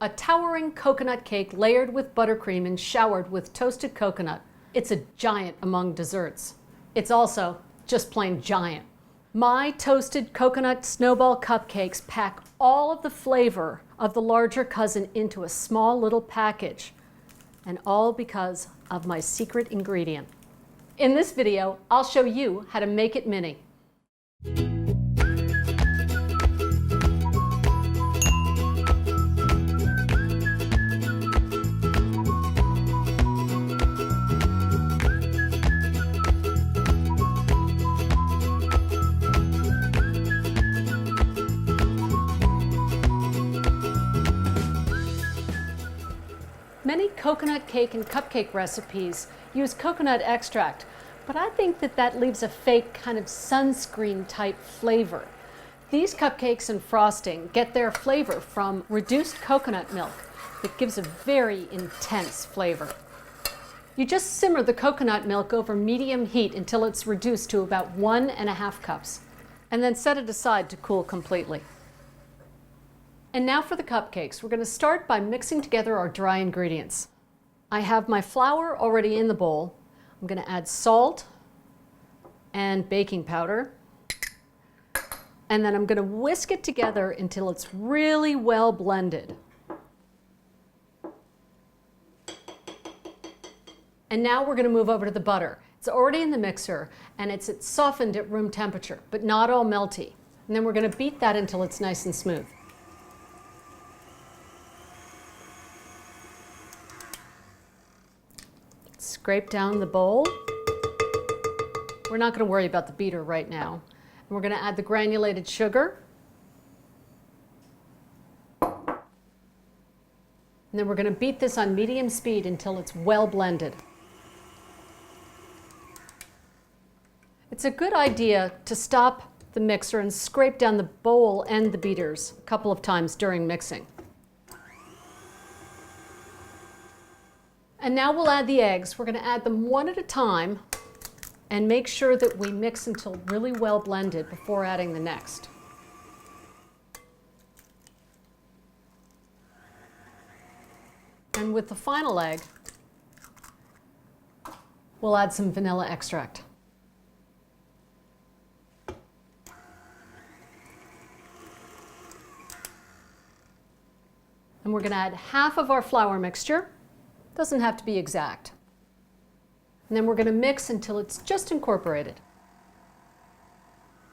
A towering coconut cake layered with buttercream and showered with toasted coconut. It's a giant among desserts. It's also just plain giant. My Toasted Coconut Snowball Cupcakes pack all of the flavor of the larger cousin into a small little package, and all because of my secret ingredient. In this video, I'll show you how to make it mini. Many coconut cake and cupcake recipes use coconut extract, but I think that leaves a fake kind of sunscreen type flavor. These cupcakes and frosting get their flavor from reduced coconut milk that gives a very intense flavor. You just simmer the coconut milk over medium heat until it's reduced to about 1.5 cups, and then set it aside to cool completely. And now for the cupcakes. We're going to start by mixing together our dry ingredients. I have my flour already in the bowl. I'm going to add salt and baking powder. And then I'm going to whisk it together until it's really well blended. And now we're going to move over to the butter. It's already in the mixer and it's softened at room temperature, but not all melty. And then we're going to beat that until it's nice and smooth. Scrape down the bowl. We're not going to worry about the beater right now. And we're going to add the granulated sugar. And then we're going to beat this on medium speed until it's well blended. It's a good idea to stop the mixer and scrape down the bowl and the beaters a couple of times during mixing. And now we'll add the eggs. We're going to add them one at a time and make sure that we mix until really well blended before adding the next. And with the final egg, we'll add some vanilla extract. And we're going to add half of our flour mixture. Doesn't have to be exact. And then we're going to mix until it's just incorporated.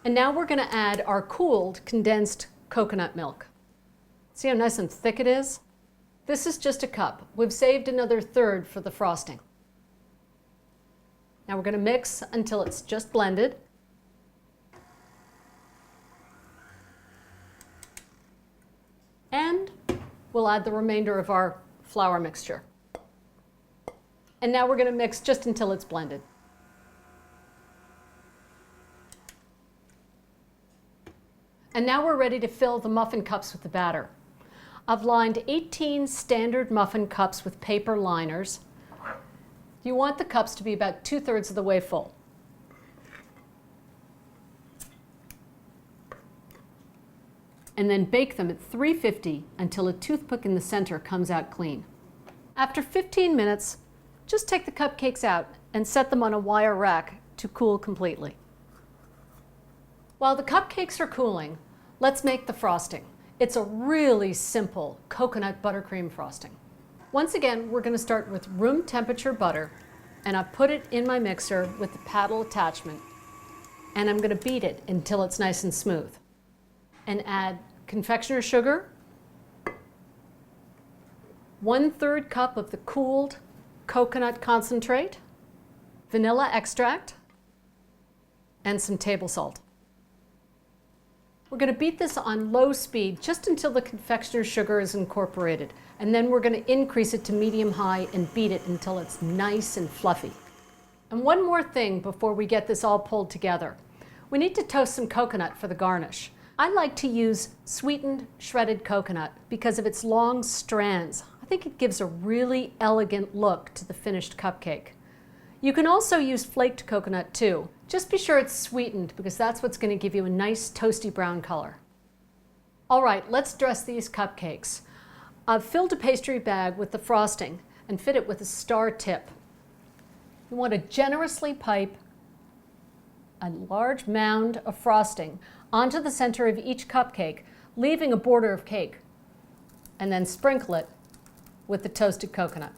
And now we're going to add our cooled condensed coconut milk. See how nice and thick it is? This is just a cup. We've saved another third for the frosting. Now we're going to mix until it's just blended. And we'll add the remainder of our flour mixture. And now we're going to mix just until it's blended. And now we're ready to fill the muffin cups with the batter. I've lined 18 standard muffin cups with paper liners. You want the cups to be about 2/3 of the way full. And then bake them at 350 until a toothpick in the center comes out clean. After 15 minutes, just take the cupcakes out and set them on a wire rack to cool completely. While the cupcakes are cooling, let's make the frosting. It's a really simple coconut buttercream frosting. Once again, we're going to start with room temperature butter, and I put it in my mixer with the paddle attachment, and I'm going to beat it until it's nice and smooth. And add confectioner's sugar, 1/3 cup of the cooled coconut concentrate, vanilla extract, and some table salt. We're going to beat this on low speed just until the confectioner's sugar is incorporated, and then we're going to increase it to medium-high and beat it until it's nice and fluffy. And one more thing before we get this all pulled together. We need to toast some coconut for the garnish. I like to use sweetened shredded coconut because of its long strands. I think it gives a really elegant look to the finished cupcake. You can also use flaked coconut too. Just be sure it's sweetened because that's what's going to give you a nice toasty brown color. All right, let's dress these cupcakes. I've filled a pastry bag with the frosting and fit it with a star tip. You want to generously pipe a large mound of frosting onto the center of each cupcake, leaving a border of cake, and then sprinkle it with the toasted coconut.